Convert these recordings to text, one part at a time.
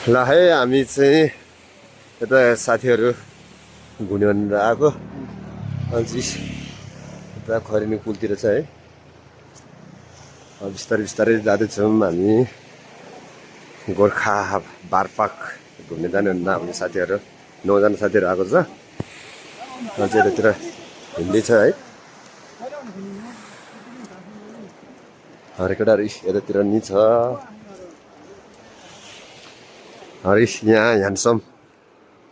ल है हामी चाहिँ यता साथीहरू घुम्यो भनेर आएको अझै यता खरेनी पुलतिर छ है। बिस्तारै बिस्तारै जाँदैछौँ हामी गोर्खा बार पार्क घुम्न जाने भनेर हाम्रो साथीहरू 9 जना साथीहरू आएको छ। अझै यतातिर हिँड्दै छ है। हरेकवटा यतातिर नि छ। हरिश यहाँ ह्यान्डसम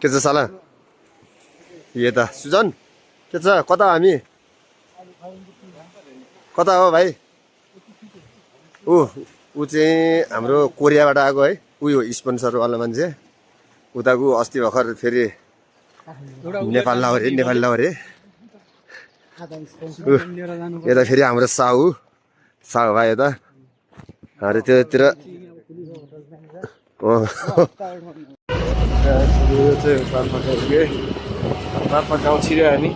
के छ साला यता सुजन के छ कता हामी कता हो भाइ ऊ चाहिँ हाम्रो कोरियाबाट आएको है। उयो स्पोन्सरवाला मान्छे उताको अस्ति भर्खर फेरि नेपाल लाउरे यता फेरि हाम्रो साहु भाइ यता अरे त्योतिर बापा गाउँ छिर्यो हामी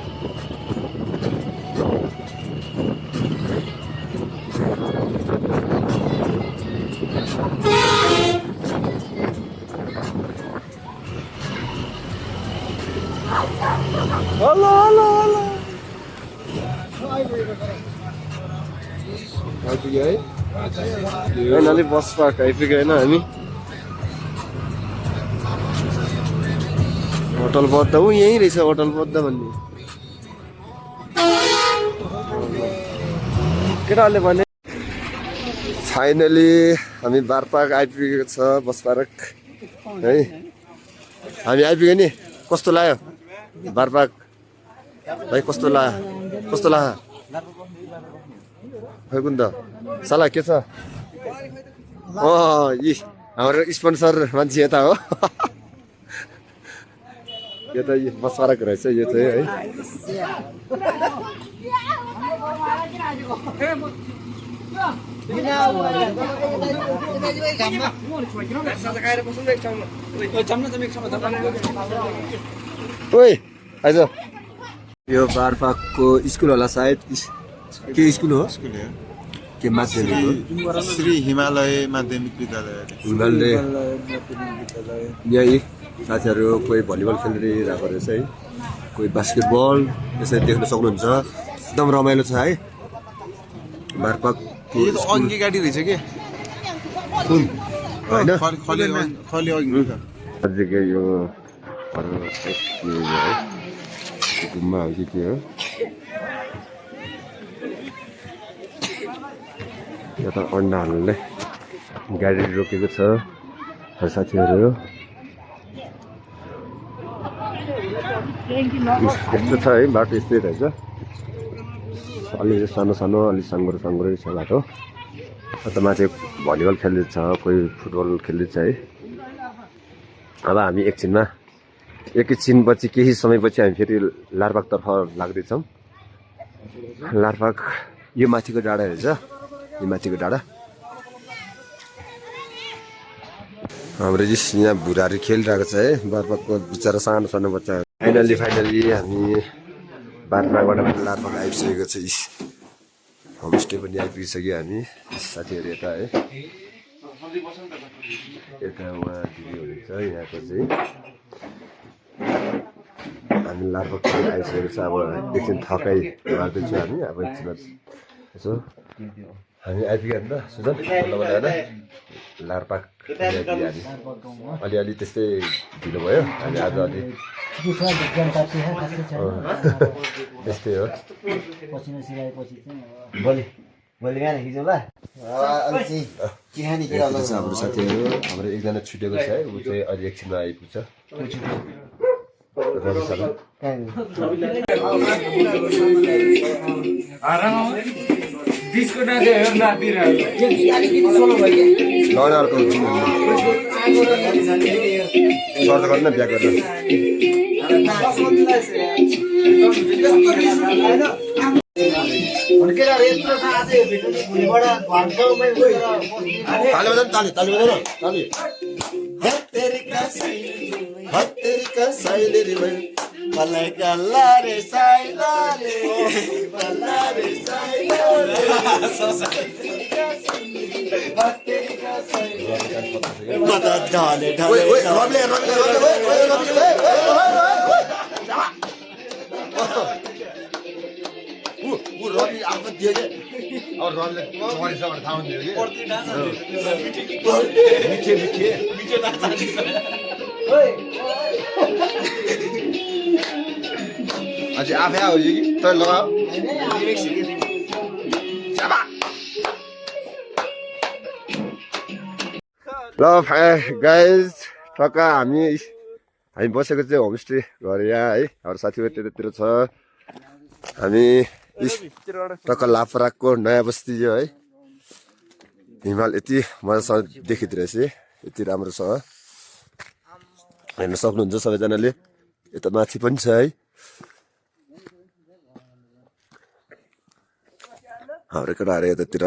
आइपुग्यो है फाइनली बस पार्क आइपुग्यो होइन हामी होटल बद्ध ऊ यहीँ रहेछ होटल बद्ध भन्ने केटाहरूले भने। फाइनली हामी बार पार्क आइपुगेको छ बस पार्क है। हामी आइपुग्यो नि कस्तो लाग्यो बार पार्क भाइ कस्तो लाग्यो खै कुन त साला के छ यी हाम्रो स्पोन्सर मान्छे यता हो यो त बस पार्क रहेछ यो चाहिँ है। ओइ आइज यो बार पार्कको स्कुल होला सायद के स्कुल हो के माध्यमिक हो श्री हिमालय माध्यमिक विद्यालय यही साथीहरू कोही भलिबल खेलिरहेको रहेछ है कोही बास्केटबल यसरी देख्न सक्नुहुन्छ। एकदम रमाइलो छ है बार पार्कको अघि गाडी रहेछ कि अझै यो गुम्बा हो कि के हो यता अन्डाहरूले गाडी रोकेको छ साथीहरू। यस्तो छ है बाटो यस्तै रहेछ अलि सानो सानो अलि साङ्गुरै छ बाटो। अन्त माथि भलिबल खेल्दैछ कोही फुटबल खेल्दैछ है। अब हामी एकैछिनपछि केही समयपछि हामी फेरि लारबागतर्फ लाग्दैछौँ। लारबाग यो माथिको डाँडा रहेछ यो माथिको डाँडा। हाम्रो यहाँ भुराहरू खेलिरहेको छ है बार पार्कको बिचरा सानो सानो बच्चाहरू। फाइनली हामी बार पार्कबाट लारबाग आइसकेको छ। होमस्टे पनि आइपुगिसक्यो हामी साथीहरू यता है यता उहाँ दिदी हुनुहुन्छ यहाँको चाहिँ हामी लारबाग आइसकेको छ। अब एकछिन थकाइ मार्दैछु हामी अब एकछिन यसो हामी आइपुग्यो नि त सुजन होइन लारबाग अलि त्यस्तै ढिलो भयो हामी आज अलि त्यस्तै हो। हाम्रो साथीहरू हाम्रो एकजना छुटेको छ है ऊ चाहिँ अलि एकछिनमा आइपुग्छ। गर्न बिहा गर्न अझै आफै आयो कि तै लगाऊ ल गाइज टक्क हामी बसेको चाहिँ होमस्टे घर यहाँ है हाम्रो साथीभाइ त्यतातिर छ हामी टक्क लाफराको नयाँ बस्ती यो है हिमाल यति मजासँग देखिँदोरहेछ यति राम्रोसँग हेर्न सक्नुहुन्छ सबैजनाले यता माथि पनि छ है हाम्रो केटाहरू यतातिर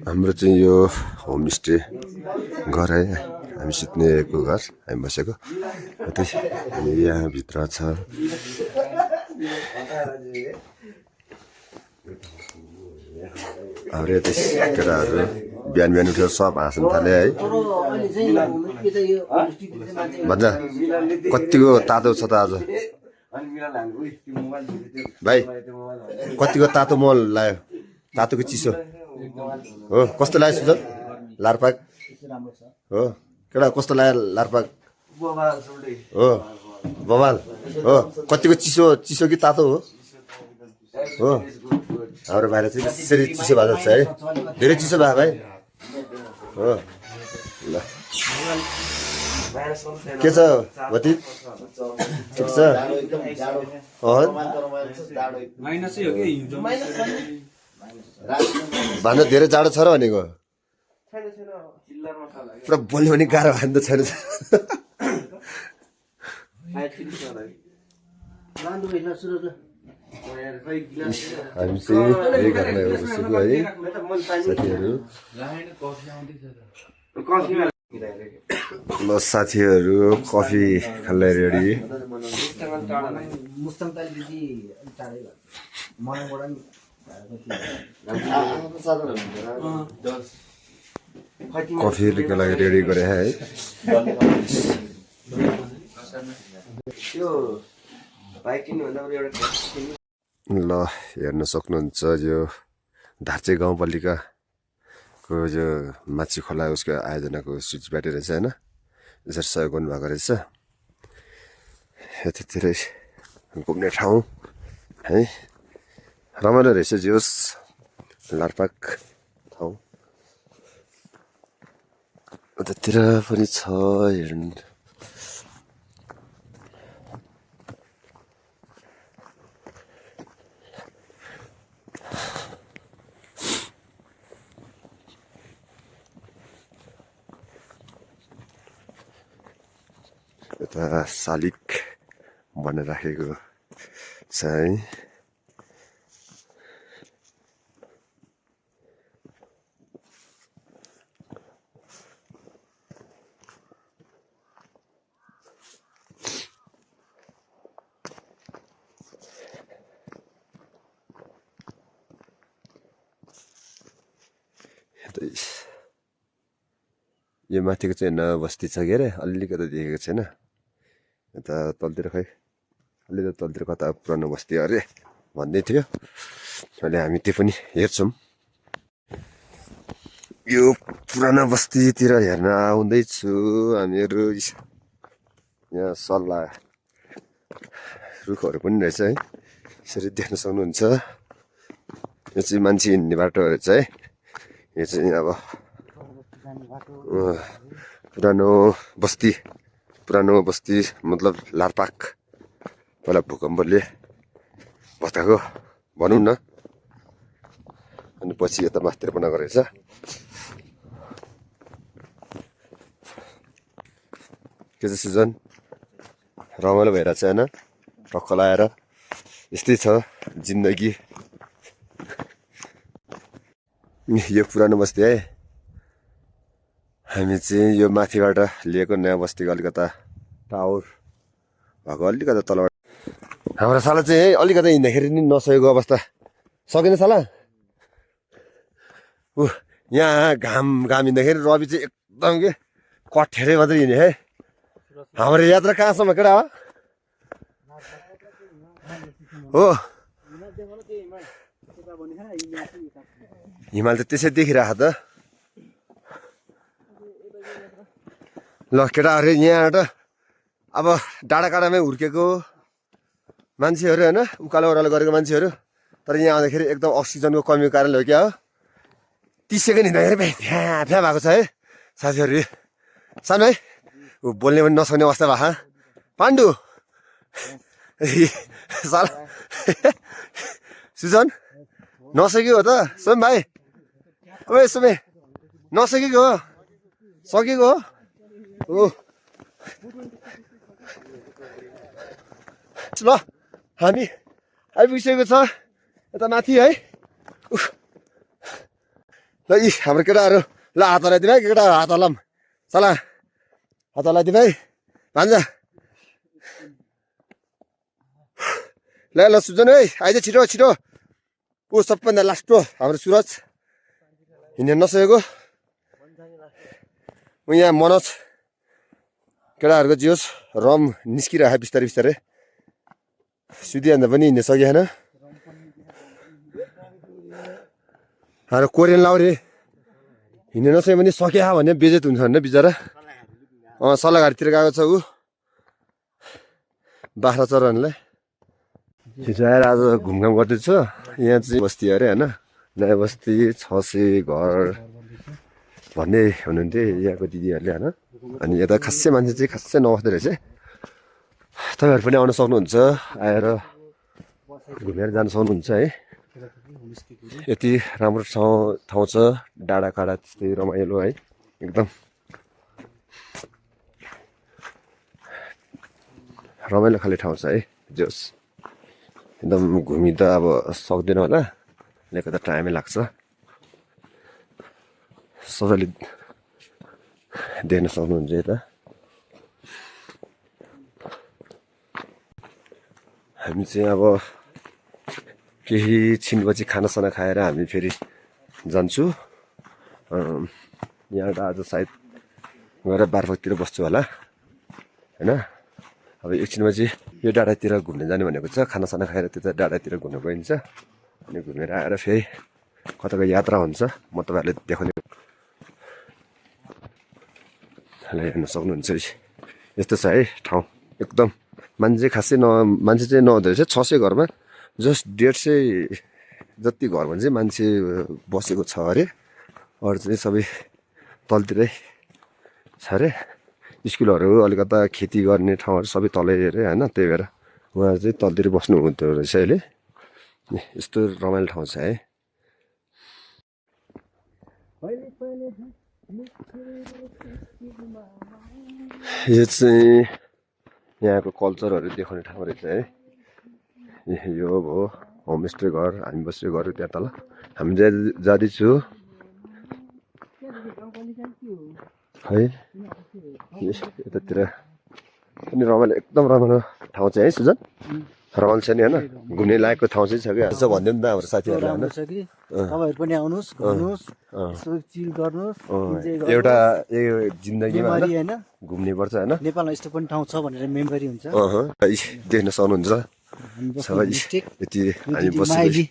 हाम्रो चाहिँ यो होमस्टे घर है हामी सुत्नेको घर हामी बसेको यतै अनि यहाँभित्र छ हाम्रो यतै केटाहरू बिहान बिहान उठेर सब हाँस्न थाले है भन्छ कतिको तातो छ त आज भाइ कतिको तातो मल लाग्यो तातोको चिसो हो कस्तो लाग्यो सुजन लारपाक हो केटा कस्तो लाग्यो लारपाक हो बवाल हो कतिको चिसो चिसो कि तातो हो हो हाम्रो भाइले चाहिँ त्यसरी चिसो भएको छ है धेरै चिसो भयो भाइ हो ल के छ भति ठिक छ भन्दा धेरै जाडो छ र भनेको पुरा बोल्यो भने गाह्रो भयो नि त छैन हामी चाहिँ यही घरमा बसेको है साथीहरू ल साथीहरू कफी खाल्दै रेडी कफीको लागि रेडी गरे है ल हेर्न सक्नुहुन्छ यो धार्चे गाउँपालिकाको यो माछी खोला उसको आयोजनाको स्विच ब्याट्री रहेछ होइन यसरी सहयोग गर्नुभएको रहेछ यतातिरै घुम्ने ठाउँ है रमाइलो रहेछ जोस् लारपाक ठाउँ उतातिर पनि छ हेर्नु यता शालिग भनेर राखेको छ है यो माथिको चाहिँ होइन बस्ती छ के अरे अलिकति देखेको छैन यता तलतिर खै अलि त तलतिर कता पुरानो बस्ती अरे भन्दै थियो अहिले हामी त्यो पनि हेर्छौँ यो पुरानो बस्तीतिर हेर्न आउँदैछु हामीहरू यहाँ सल्लाह रुखहरू पनि रहेछ है यसरी देख्न सक्नुहुन्छ यो चाहिँ मान्छे हिँड्ने बाटो रहेछ है यो चाहिँ अब पुरानो बस्ती मतलब लारपाक पहिला भूकम्पले भत्काएको भनौँ न अनि पछि यता मास्तिर बनाएको रहेछ के चाहिँ सिजन रमाइलो भइरहेछ होइन टक्क लगाएर यस्तै छ जिन्दगी यो पुरानो बस्ती है हामी चाहिँ यो माथिबाट लिएको नयाँ बस्तीको अलिकता टावर भएको अलिकता तलबाट हाम्रो साला चाहिँ है अलिकता हिँड्दाखेरि नि नसकेको अवस्था सकेन साला यहाँ घाम हिँड्दाखेरि रवि चाहिँ एकदम के कठेरै मात्रै हिँड्यो है हाम्रो यात्रा कहाँसम्म केटा हो हिमाल त त्यसै देखिरहेको त ल केटाहरू यहाँबाट अब डाँडा काँडामै हुर्केको मान्छेहरू होइन उकालो ओह्रालो गरेको मान्छेहरू तर यहाँ आउँदाखेरि एकदम अक्सिजनको कमीको कारणले हो क्या हो 30 सेकेन्ड हिँड्दाखेरि फ्या फ्या भएको छ है साथीहरू सानो है ऊ बोल्ने पनि नसक्ने अवस्था भएको पाण्डु साल सुजन नसकेको हो त सोम भाइ ओए सोमे नसकेको हो सकेको हो ल हामी आइपुगिसकेको छ यता माथि है ल यी हाम्रो केटाहरू ल हात हलाइदिनु है केटा हात हलाम चला हात हलाइदिनु है भान्जा ल ल सुजन है आइज छिटो छिटो ऊ सबभन्दा लास्ट हो हाम्रो सुरज हिँड्न नसकेको ऊ यहाँ मनोज केटाहरूको जियोस् रम निस्किरहेको बिस्तारै बिस्तारै सुधिहाल्दा पनि हिँड्न सकेन हाम्रो कोरियन लाउरे हिँड्न नसक्यो भने सकिया भने बेजेत हुन्छ भने बिचरा सल्लाहघारीतिर गएको छ ऊ बाख्रा चराहरूलाई हिजो आएर आज घुमघाम गर्दैछ यहाँ चाहिँ बस्ती अरे होइन नयाँ बस्ती 600 घर भन्ने हुनुहुन्थ्यो यहाँको दिदीहरूले होइन अनि यता खासै मान्छे चाहिँ खासै नबस्दो रहेछ तपाईँहरू पनि आउन सक्नुहुन्छ आएर घुमेर जान सक्नुहुन्छ है यति राम्रो ठाउँ छ डाँडा काँडा त्यस्तै रमाइलो है एकदम रमाइलो खाले ठाउँ छ है जोस् एकदम घुमि त अब सक्दैन होला लेको त टाइमै लाग्छ सबैले देख्न सक्नुहुन्छ यता हामी चाहिँ अब केही छिनपछि खानासाना खाएर हामी फेरि जान्छु यहाँबाट आज सायद गएर बारफकतिर बस्छु होला होइन अब एकछिनपछि यो डाँडातिर घुम्न जाने भनेको छ खानासाना खाएर त्यता डाँडातिर घुम्न गइन्छ अनि घुमेर आएर फेरि कताको यात्रा हुन्छ म तपाईँहरूले देखाउने हेर्न सक्नुहुन्छ यस्तो छ है ठाउँ एकदम मान्छे खासै मान्छे चाहिँ नहुँदो रहेछ 600 घरमा जस्ट 150 जति घर भने चाहिँ मान्छे बसेको छ अरे अरू चाहिँ सबै तलतिरै छ अरे स्कुलहरू अलिकता खेती गर्ने ठाउँहरू सबै तलै अरे होइन त्यही भएर उहाँहरू चाहिँ तलतिर बस्नु हुँदो रहेछ अहिले यस्तो रमाइलो ठाउँ छ है यो चाहिँ यहाँको कल्चरहरू देखाउने ठाउँ रहेछ है यो हो होमस्टे घर हामी बसेको घर त्यहाँ तल हामी जाँदैछु है यतातिर पनि रमाइलो एकदम रमाइलो ठाउँ चाहिँ है सुजन रमाइलो छ नि होइन घुम्ने लायकको ठाउँ चाहिँ छ क्या यसो भनिदियो नि त हाम्रो साथीहरूलाई होइन तपाईहरु पनि आउनुस् घुम्नुस् चिल गर्नुस् एउटा यो जिन्दगीमा हैन घुम्ने पर्छ होइन नेपालमा यस्तो पनि ठाउँ छ भनेर मेमोरी हुन्छ देख्न सक्नुहुन्छ सबै यति हामी बसेको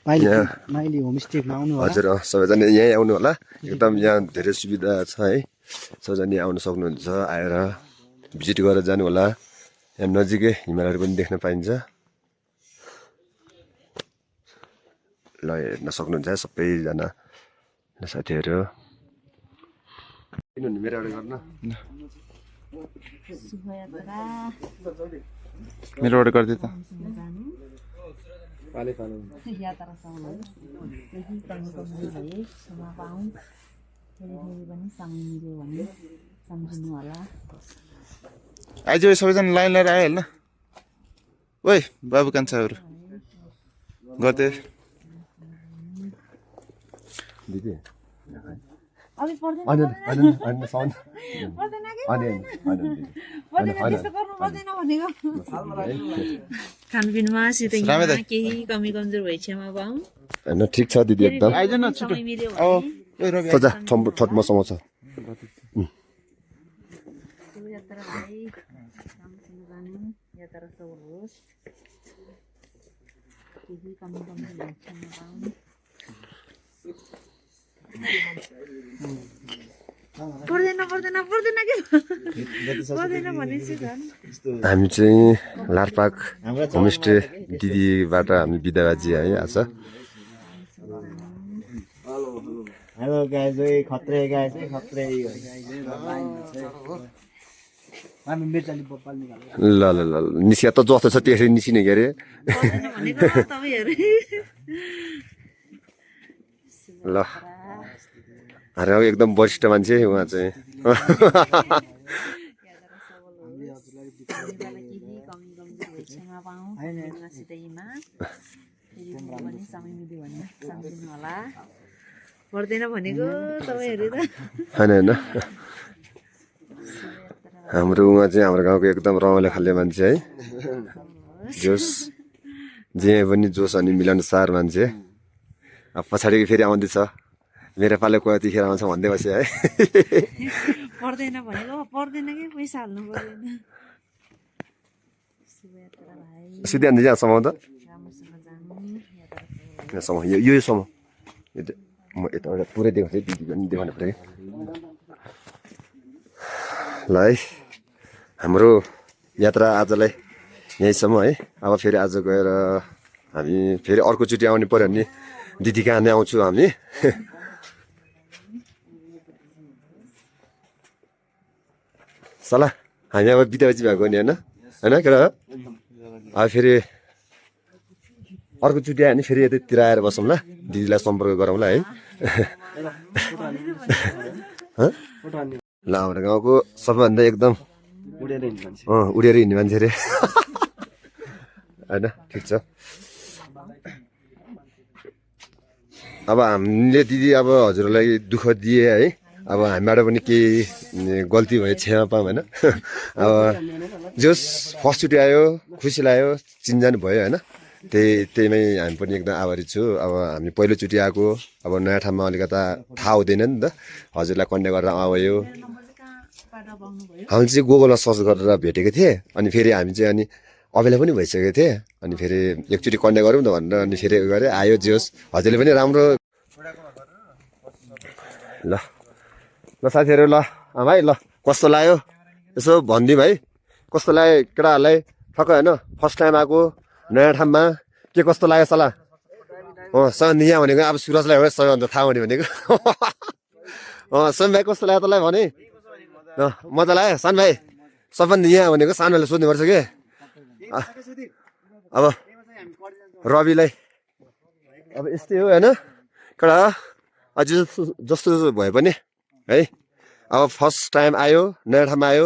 माइली होमस्टेमा आउनु होला हजुर सबैजना यहीँ आउनु होला एकदम यहाँ धेरै सुविधा छ है सबैजना आउन सक्नुहुन्छ आएर भिजिट गरेर जानु होला यहाँ नजिकै हिमालयहरू पनि देख्न पाइन्छ ल हेर्न सक्नुहुन्छ सबैजना साथीहरू मेरो एउटा गर्न मेरोबाट गरिदिए त आइज सबैजना लाइन लिएर आयो होइन ओइ बाबु कान्छाहरू गर्दै दिदी अलिक पर्दैन पर्दैन खानपिनमा सिधैमा रामे दाइ। केही कमी कमजोर भएछमा पाऊँ होइन ठिक छ दिदी एकदम आइज न छिटो समय मिल्यो औ भने ओइ रवि सोचा छट मसँग छ यात्रा भाइ राम्रोसँग जानु यात्रा सफल होस् केही कमी कमजोर भएछमा पाऊँ पर्दैन पर्दैन पर्दैन के पर्दैन भनेपछि झन् हामी चाहिँ लारपाक होमस्टे दिदीबाट हामी बिदा बाजी है आज हेलो गाइस ओए खत्रे गाइस है खत्रे हामी मिर्चाली बप्पाल निकाल्यो ल ल ल निस्किया त जस्तो छ त्यसरी निस्किने के अरे पर्दैन भनेको तपाईँहरू ल अरे एकदम वरिष्ठ मान्छे उहाँ चाहिँ पर्दैन भनेको तपाईँहरू त होइन होइन हाम्रो उहाँ चाहिँ हाम्रो गाउँको एकदम रमाइलो खाले मान्छे है जोस जे पनि जोस अनि मिलनसार मान्छे अब पछाडिको फेरि आउँदैछ मेरो पालो कतिखेर आउँछ भन्दै बस्यो है पर्दैन भनेको पर्दैन कि पैसा हाल्नु पर्दैन शुभयात्रा भाइ सिधै हान्दै यहाँ समाउ त राम्रोसँग जानु यात्रा यहाँ समाउ यो समाउ म यताबाट पुरै देखाउँछु दिदी पनि देखाउनु पऱ्यो ल है हाम्रो यात्रा आजलाई यहीँसम्म है अब फेरि आज गएर हामी फेरि अर्कोचोटि आउनु पऱ्यो भने दिदी कहाँ नै आउँछु हामी सल्लाह हामी अब बिदाबाजी भएको नि होइन होइन केटा अब फेरि अर्कोचोटि आयो भने फेरि यतैतिर आएर बसौँ ल दिदीलाई सम्पर्क गरौँला है ल हाम्रो गाउँको सबैभन्दा एकदम उडेर हिँड्ने मान्छे अरे होइन ठिक छ अब हामीले दिदी अब हजुरलाई दुःख दिए है अब हामीबाट पनि केही गल्ती भयो क्षमा पाऊँ होइन अब जस फर्स्टचोटि आयो खुसी लाग्यो चिनजान भयो होइन त्यहीमै हामी पनि एकदम आभारी छु अब हामी पहिलोचोटि आएको अब नयाँ ठाउँमा अलिकता थाहा हुँदैन नि त हजुरलाई कन्ट्याक्ट गरेर आयो हामी चाहिँ गुगलमा सर्च गरेर भेटेको थिएँ अनि फेरि हामी चाहिँ अनि अबेला पनि भइसकेको थिएँ अनि फेरि एकचोटि कन्ट्याक्ट गरौँ न भनेर अनि फेरि गरेँ आयो जे होस् हजुरले पनि राम्रो ल ल साथीहरू ल भाइ ल कस्तो लाग्यो यसो भनिदिउँ है कस्तो लाग्यो केटाहरूलाई ठक्क होइन फर्स्ट टाइम आएको नयाँ ठाउँमा के कस्तो लाग्यो सल्लाह सबभन्दा यहाँ भनेको अब सुरजलाई हो सबैभन्दा थाहा हुने भनेको सन भाइ कस्तो लाग्यो तँलाई भने मजा लाग्यो सान भाइ सबभन्दा यहाँ भनेको सानोलाई सोध्नुपर्छ कि अब रविलाई अब यस्तै हो होइन केटा अझै जस्तो भए पनि है अब फर्स्ट टाइम आयो नयाँ ठाउँमा आयो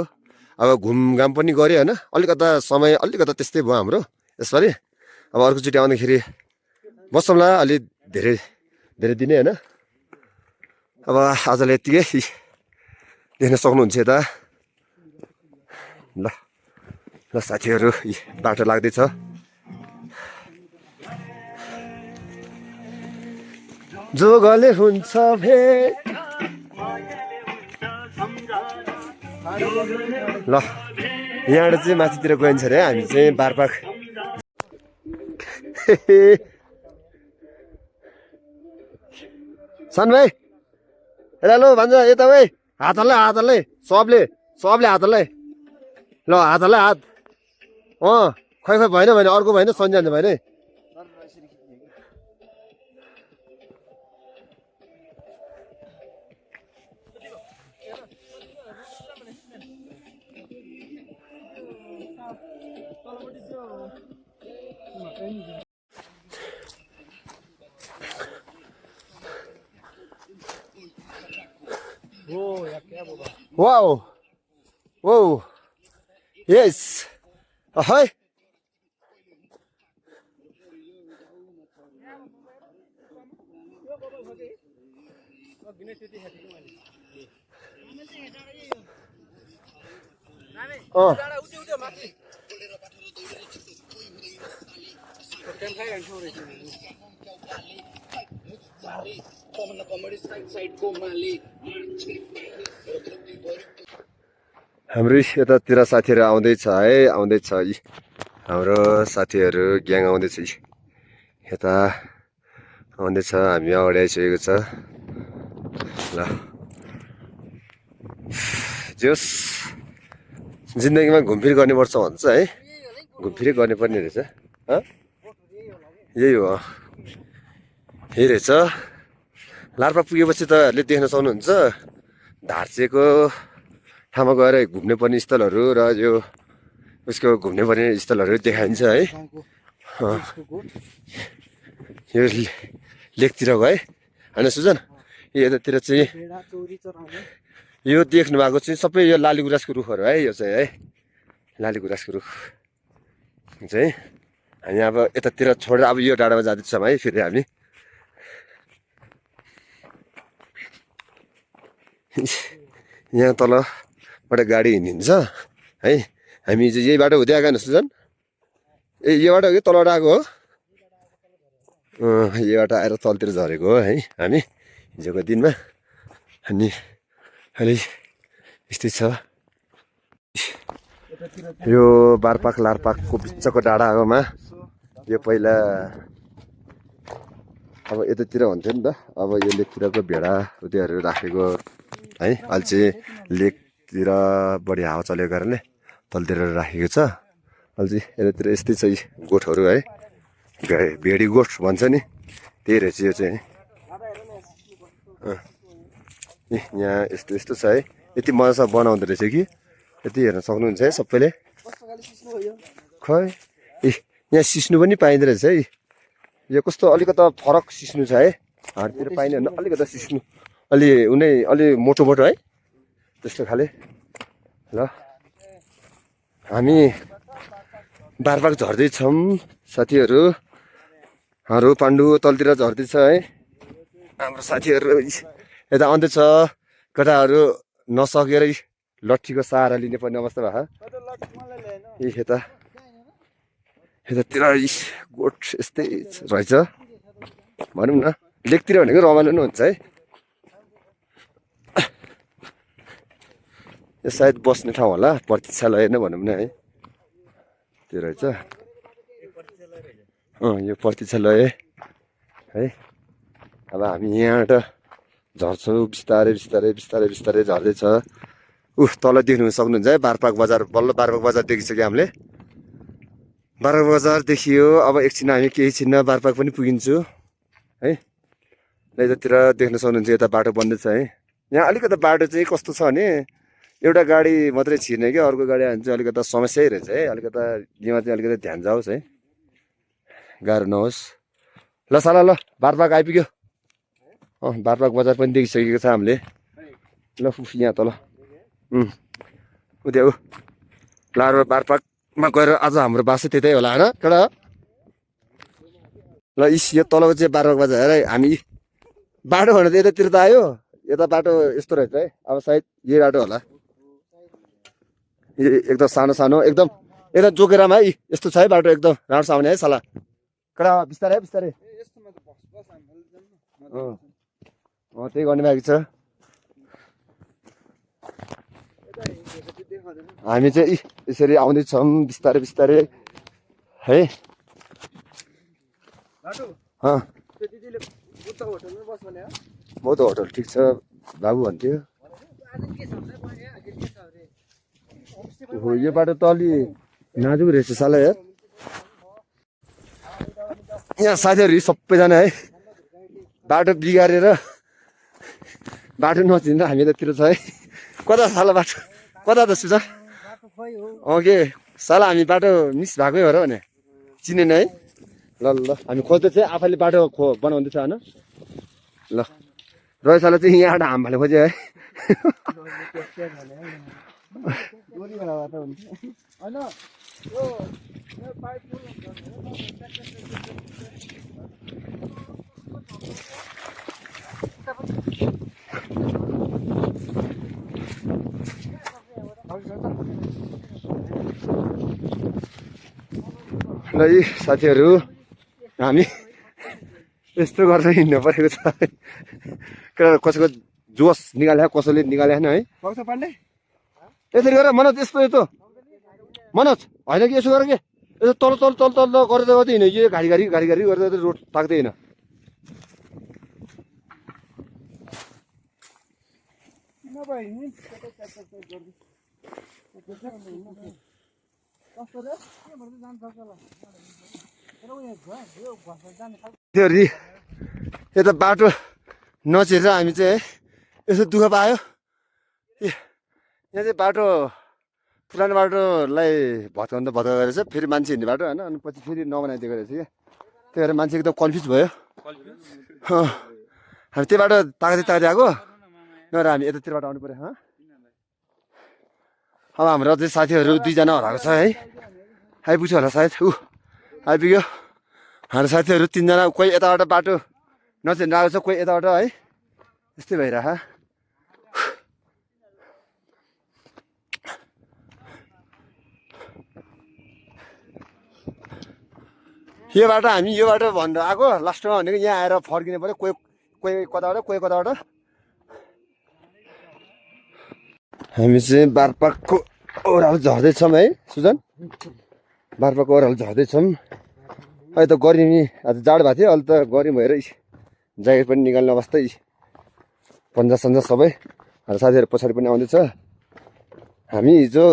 अब घुमघाम पनि गऱ्यो होइन अलिकता समय अलिकता त्यस्तै भयो हाम्रो यसपालि अब अर्कोचोटि आउँदाखेरि बसौँला अलि धेरै धेरै दिने होइन अब आजलाई यत्तिकै देख्न सक्नुहुन्छ यता ल ल साथीहरू बाटो लाग्दैछ जो गले हुन्छ भेट ल यहाँबाट चाहिँ माथितिर गइन्छ अरे हामी चाहिँ बारपाक सन भाइ हेर लो भन्छ यता भाइ हात हाल्लै सबले हात हाल्लै ल हात हाल्लै हात खै भएन भने अर्को भएन सन्जान्छ भएन Wow! Whoa! Yes! Ahoy! हाम्रो यतातिर साथीहरू आउँदैछ है आउँदैछ यी हाम्रो साथीहरू ग्याङ आउँदैछ यता आउँदैछ हामी अगाडि आइसकेको छ ल जोस् जिन्दगीमा घुमफिर गर्नुपर्छ भन्छ है घुमफिरै गर्ने पर्ने रहेछ यही हो यही रहेछ लार्पा पुगेपछि तपाईँहरूले देख्न सक्नुहुन्छ धार्चेको ठाउँमा गएर घुम्ने पर्ने स्थलहरू र यो उसको घुम्ने पर्ने स्थलहरू देखाइन्छ है यो लेकतिर गयो होइन सुजन यतातिर चाहिँ यो देख्नु भएको चाहिँ सबै यो लालीगुराँसको रुखहरू है यो चाहिँ है लालीगुराँसको रुख चाहिँ हामी अब यतातिर छोडेर अब यो डाँडामा जाँदैछौँ है फेरि हामी यहाँ तलबाट गाडी हिँडिन्छ है हामी चाहिँ यही बाटो हुँदै आएको सुजन ए यो बाटो हो कि तलबाट आएको हो यो बाटो आएर तलतिर झरेको हो है हामी हिजोको दिनमा अनि अलि यस्तै छ यो बारपाक लारपाकको बिचको डाँडामा यो पहिला अब यतातिर हुन्थ्यो नि त अब यो लेकतिरको भेडा उत्योहरू राखेको है अहिले चाहिँ लेकतिर बढी हावा चलेको कारणले तलतिर राखेको छ अहिले चाहिँ यतातिर यस्तै छ गोठहरू है भेडी गोठ भन्छ नि त्यही रहेछ यो चाहिँ यहाँ यस्तो यस्तो छ है यति मजासँग बनाउँदो रहेछ कि यति हेर्न सक्नुहुन्छ है सबैले खै ए यहाँ सिस्नु पनि पाइँदो रहेछ है यो कस्तो अलिकता फरक सिस्नु छ है हाततिर पाइने होइन अलिकता सिस्नु अलि मोटो मोटो है त्यस्तो खाले ल हामी बारबार झर्दैछौँ साथीहरू हरू पाण्डु तलतिर झर्दैछ है हाम्रो साथीहरू यता आउँदैछ केटाहरू नसकेर लट्ठीको सहारा लिने पर्ने अवस्था भयो यतातिर गोठ यस्तै रहेछ भनौँ न लेकतिर भनेको रमाइलो नै हुन्छ है यो सायद बस्ने ठाउँ होला प्रतीक्षालय नै भनौँ न है त्यो रहेछ यो प्रतीक्षालय है अब हामी यहाँबाट झर्छौँ बिस्तारै बिस्तारै बिस्तारै बिस्तारै झर्दैछ तल देख्नु सक्नुहुन्छ है बारपाक बजार बल्ल बारपाक बजार देखिसक्यो हामीले बारपाक बजार देखियो अब एकछिन हामी केही छिन्न बारपाक पनि पुगिन्छु है यतातिर देख्न सक्नुहुन्छ यता बाटो बन्दैछ है यहाँ अलिकति बाटो चाहिँ कस्तो छ भने एउटा गाडी मात्रै छिर्ने क्या अर्को गाडी आयो भने चाहिँ अलिकता समस्यै रहेछ है अलिकता यमा चाहिँ अलिकति ध्यान जाओस् है गाह्रो नहोस् ल साला ल बारपाक आइपुग्यो बारपाक बजार पनि देखिसकेको छ हामीले ल यहाँ तल उद्या लार बारपाकमा गएर आज हाम्रो बासै त्यतै होला होइन केटा ल यो तलको चाहिँ बारपाक बजार है हामी बाटो भनेर त यतातिर त आयो यता बाटो यस्तो रहेछ है अब सायद यही बाटो होला एकदम सानो सानो एकदम जोकेरामा है यस्तो छ है बाटो एकदम राम्रो आउने है साला केटा बिस्तारै है बिस्तारै त्यही गर्ने बाँकी छ हामी चाहिँ यसरी आउँदैछौँ बिस्तारै बिस्तारै है बहुत होटल ठिक छ बाबु भन्थ्यो यो बाटो त अलि नाजुक रहेछ साला यार यहाँ साथीहरू सबैजना है बाटो बिगारेर बाटो नचिन्दा हामी यतातिर छ है कता साला बाटो कता त सुझा के साला हामी बाटो मिस भएकै हो र भने चिनेन है ल ल हामी खोज्दै चाहिँ आफैले बाटो बनाउँदैछ होइन ल रहे साला चाहिँ यहाँबाट हाम भाले खोज्यो है ल यी साथीहरू हामी यस्तो गरेर हिँड्नु परेको छ कसैको जोस निकाले कसैले निकालेन है यसरी गरेर मनोज यस्तो यस्तो मनोज होइन कि यसो गर के यसो तल तल तल तल गर्दै गर्दै हिँड्यो यो घारी घारी घारी घारी गर्दै गर्दै रोड ताक्दै हिँड त्यो यता बाटो नचिरेर हामी चाहिँ है यसो दुःख पायो यहाँ चाहिँ बाटो पुरानो बाटोलाई भत्काउनु त भत्काएको रहेछ फेरि मान्छे हिँड्ने बाटो होइन अनि पछि फेरि नबनाइदिएको रहेछ क्या त्यही भएर मान्छे एकदम कन्फ्युज भयो हामी त्यो बाटो ताक्दै ताक्दै आएको नभए हामी यतातिर बाटो आउनु पऱ्यो अब हाम्रो अझै साथीहरू 2 जना हराएको छ है आइपुग्छ होला सायद आइपुग्यो हाम्रो साथीहरू 3 जना कोही यताबाट बाटो नचिर्न आएको छ कोही यताबाट है यस्तै भइरह यो बाटो हामी यो बाटो भनेर आएको लास्टमा भनेको यहाँ आएर फर्किने पऱ्यो कोही कोही कताबाट कोही कताबाट हामी चाहिँ बारपाकको ओह्रालो झर्दैछौँ है सुजन बारपाकको ओह्रालो झर्दैछौँ अहिले त गर्मी आज जाडो भएको थियो अहिले त गर्मी भएर ज्याकेट पनि निकाल्ने अवस्था पन्जा सन्जा सबै हाम्रो साथीहरू पछाडि पनि आउँदैछ हामी हिजो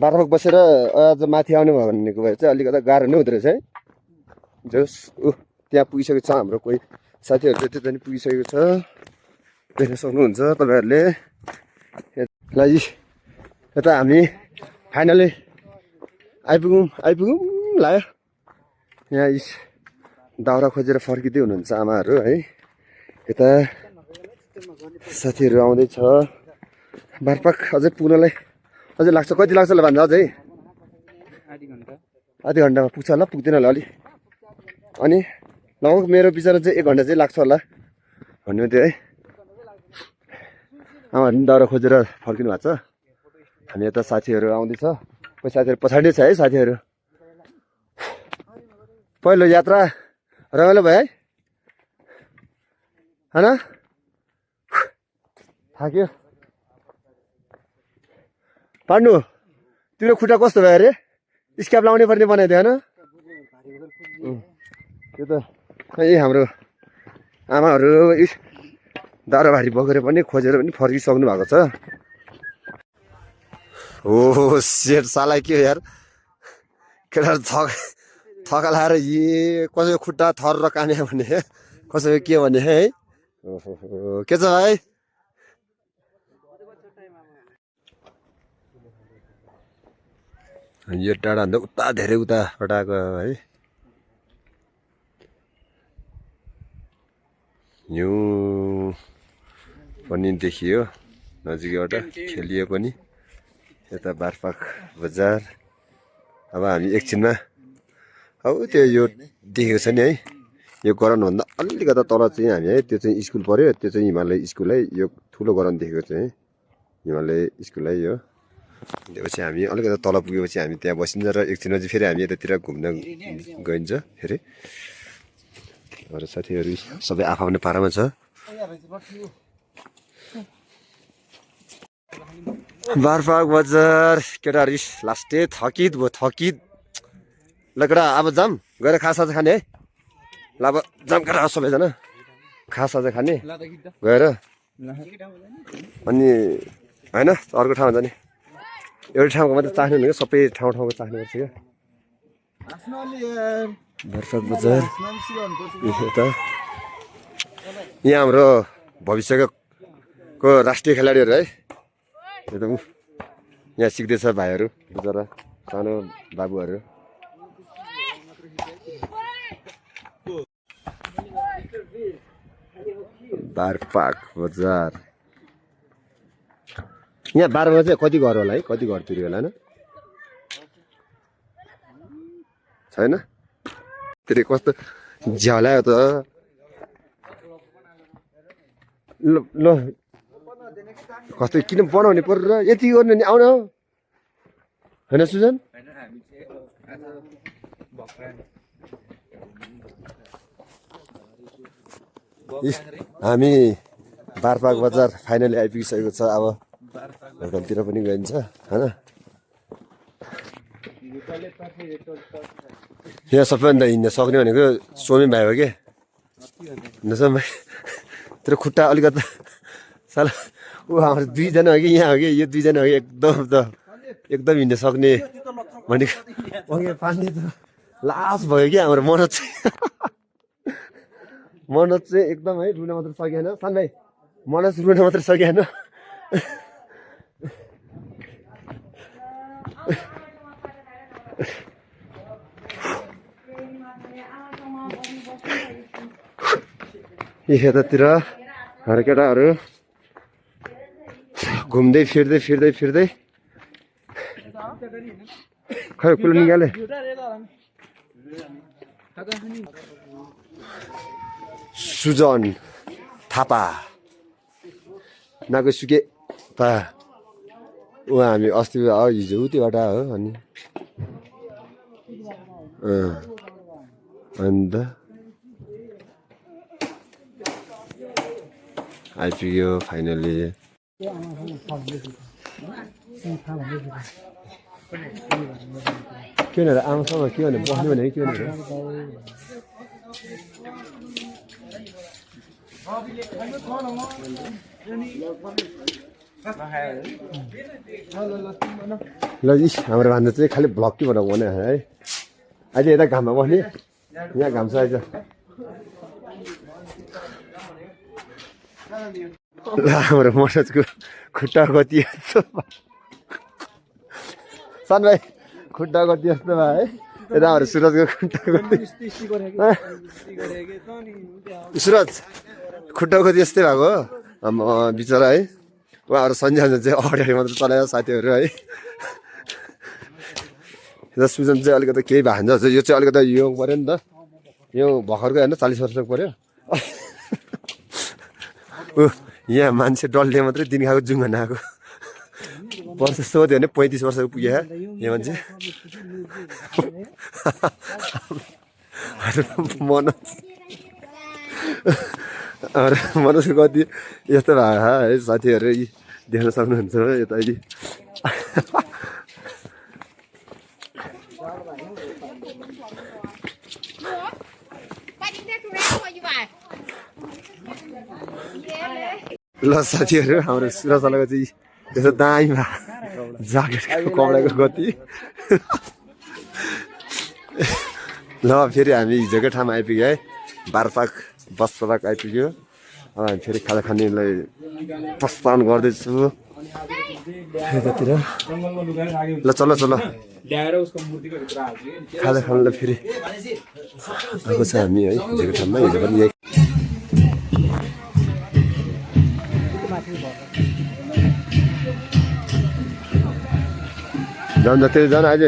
बारपाक बसेर आज माथि आउने भयो भनेको भए चाहिँ अलिकति गाह्रो नै हुँदो रहेछ है जस त्यहाँ पुगिसकेको छ हाम्रो कोही साथीहरू चाहिँ त्यता नि पुगिसकेको छ देख्न सक्नुहुन्छ तपाईँहरूले ल यता हामी फाइनली आइपुगौँ लाग्यो यहाँ दाउरा खोजेर फर्किँदै हुनुहुन्छ आमाहरू है यता साथीहरू आउँदैछ बारपाक अझै पुग्नलाई अझै लाग्छ कति लाग्छ होला भन्दा अझै आधी घन्टामा पुग्छ होला पुग्दैन होला अलि अनि लगभग मेरो विचारमा चाहिँ 1 घन्टा चाहिँ लाग्छ होला भन्नु थियो है आमाहरू पनि दाउरा खोजेर फर्किनु भएको छ हामी यता साथीहरू आउँदैछ कोही साथीहरू पछाडि छ है साथीहरू पहिलो यात्रा रमाइलो भयो है होइन थाक्यो पाण्डु तिम्रो खुट्टा कस्तो भयो अरे स्क्याप लाउने पर्ने बनाइदियो होइन त्यो त यही हाम्रो आमाहरू दाउरा भारी बोकेर पनि खोजेर पनि फर्किसक्नु भएको छ हो सेट साला के हो यार केटाहरू थका लाएर कसैको खुट्टा थर र काम्या भने कसैको के भने है ओहो के छ भाइ यो टाढा भन्दा उता धेरै उताबाट आएको है यो पनि देखियो नजिकबाट खेलियो पनि यता बारपाक बजार अब हामी एकछिनमा अब त्यो यो देखेको छ नि है यो गराउनुभन्दा अलिकता तल चाहिँ हामी है त्यो चाहिँ स्कुल पऱ्यो त्यो चाहिँ हिमालय स्कुल है यो ठुलो गराउनु देखेको चाहिँ हिमालय स्कुल है यो त्यसपछि हामी अलिकता तल पुगेपछि हामी त्यहाँ बसिन्छ र एकछिनमा चाहिँ फेरि हामी यतातिर घुम्न गइन्छ फेरि अरू साथीहरू सबै आफ्नो पारामा छ बारपाक बजार केटाहरू लास्टै थकित भयो थकित ल केटा अब जाम गएर खासा खाने है ल अब जाम केटा सबैजना खासा खाने गएर अनि होइन अर्को ठाउँमा जाने एउटा ठाउँको मात्रै चाख्नु क्या सबै ठाउँको चाख्नुपर्छ क्या बारपाक बजार यता यहाँ हाम्रो भविष्यको राष्ट्रिय खेलाडीहरू है एकदम यहाँ सिक्दैछ भाइहरू बिचरा सानो बाबुहरू बारपाक बजार यहाँ 12 बजे कति घर होला है कति घर तिर्यो होला होइन छैन त्यसले कस्तो झ्यालायो त ल कस्तो किन बनाउने पर्यो र यति गर्नु नि आउन होइन सुजन हामी बारपाक बजार फाइनली आइपुगिसकेको छ। अब होटलतिर पनि गइन्छ होइन। यहाँ सबैभन्दा हिँड्न सक्ने भनेको सोमी भाइ हो कि सोमी भाइ तेरो खुट्टा अलिकति साला ऊ हाम्रो दुईजना हो कि यहाँ हो कि यो दुईजना हो कि एकदम हिँड्न सक्ने भनेको पानी त लास भयो कि हाम्रो मनोज चाहिँ एकदम है रुन मात्र सकेन। सान भाइ मनोज रुन मात्र सकेन। यतातिर हाम्रो केटाहरू घुम्दै फिर्दै खै कुलो निकाले सुजन थापा नागोसुके पा ऊ हामी अस्ति हिजो त्योबाट हो अनि अन्त आइपुग्यो फाइनली। के भनेर आमासँग के भने बस्नु भने के भनेर ल हाम्रो भन्दा चाहिँ खालि भ्लग के भनेर भने है अहिले यता घाममा बस्ने यहाँ घाम छ आइज। ल हाम्रो मनोजको खुट्टा कति यस्तो सान भाइ खुट्टा कति यस्तो भयो है। यता हाम्रो सुरजको खुट्टा कति सुरज खुट्टा कति यस्तै भएको बिचरा है। उहाँहरू सन्झ्यान चाहिँ अगाडि मात्र चलायो साथीहरू है। यता सुजन चाहिँ अलिकति केही भान्जा छ। यो चाहिँ अलिकति यो पऱ्यो नि त यो भर्खरको होइन 40 वर्षको पऱ्यो। यहाँ मान्छे डल्ले मात्रै दिन खाएको जुङ्ग नआएको वर्ष सोध्यो भने 35 वर्षको पुगे यहाँ मान्छे। मनोजको कति यस्तो भएको है साथीहरू देख्न सक्नुहुन्छ यता अहिले। ल साथीहरू हाम्रो सुरजलाको चाहिँ यसो दामी ज्याकेटको कपडाको गति। ल फेरि हामी हिजोकै ठाउँमा आइपुग्यो है बारपाक बस पार्क आइपुग्यो। अब हामी फेरि खाजा खानेलाई प्रस्थान गर्दैछु यतातिर। ल चल खाजा खानलाई फेरि आएको छ हामी है हिजोको ठाउँमा। हिजो पनि यही जाऊँ जति जान आज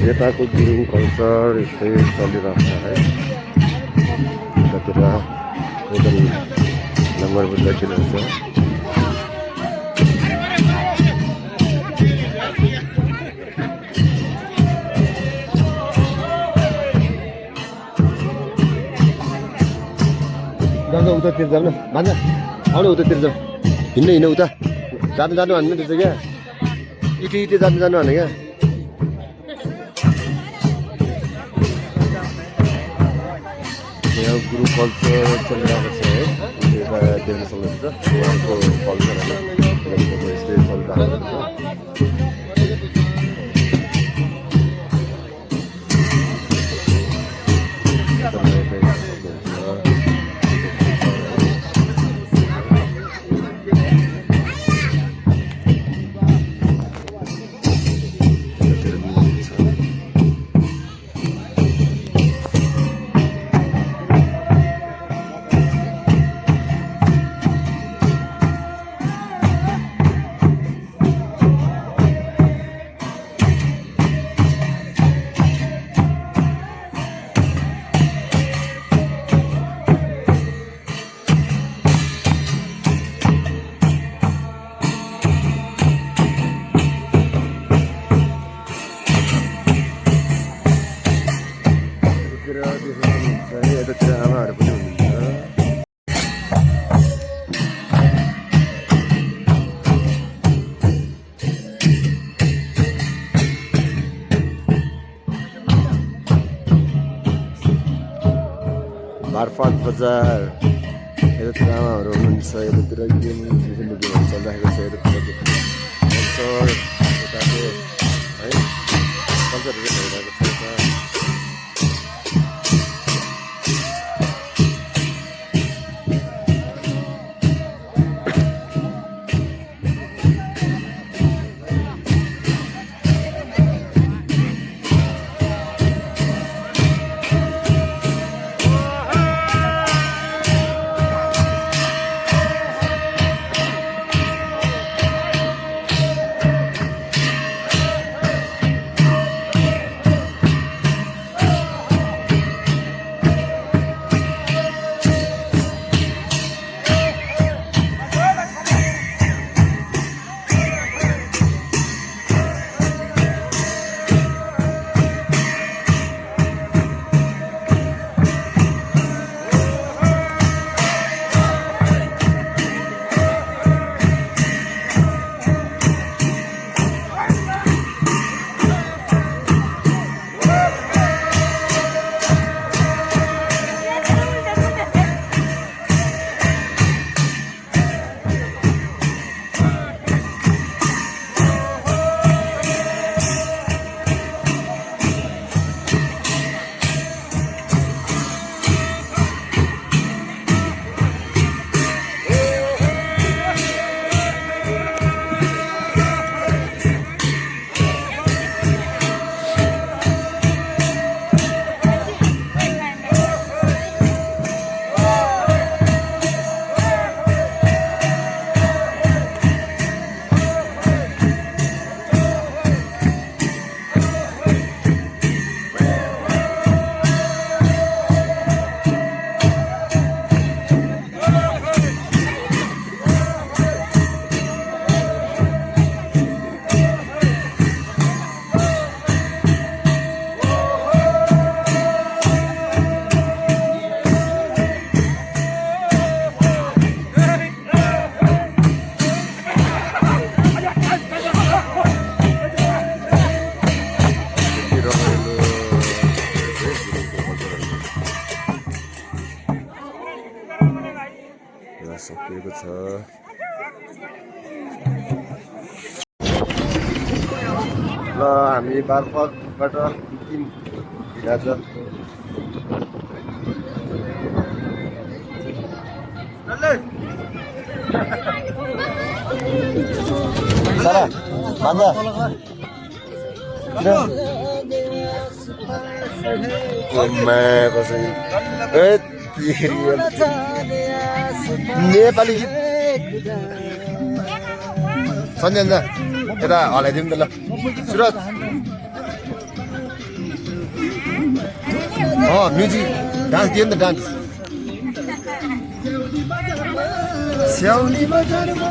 यताको गुरुङ कल्चर यस्तै चलिरहेको छ है। यतातिर एकदम नम्बर बुझाइदिनुहुन्छ। जान्छ उतातिर जाऊ न भान्जा आउनु उतातिर जाऊ हिँड्नु उता जानु भन्नु रहेछ क्या इटी जानु भने क्या। यहाँ गुरु कल्चर चलिरहेको छ है यता देख्न सक्नुहुन्छ उहाँको कल्चर होइन यस्तै चलिरहेको छ। बारफाट बजार यतातिर आमाहरू हुनुहुन्छ यतातिर गेम चलिरहेको छ यतातिर कल्चर यताको है कल्चरहरू भइरहेको छ यता सकिएको छ ल हामी बारफाटबाट निस्कियौँ आज सारा भन्दा नेपाली गीत सन्जन दा यता हलाइदिउँ त ल सुरज म्युजिक डान्स दियो नि त डान्स स्याउली बजारमा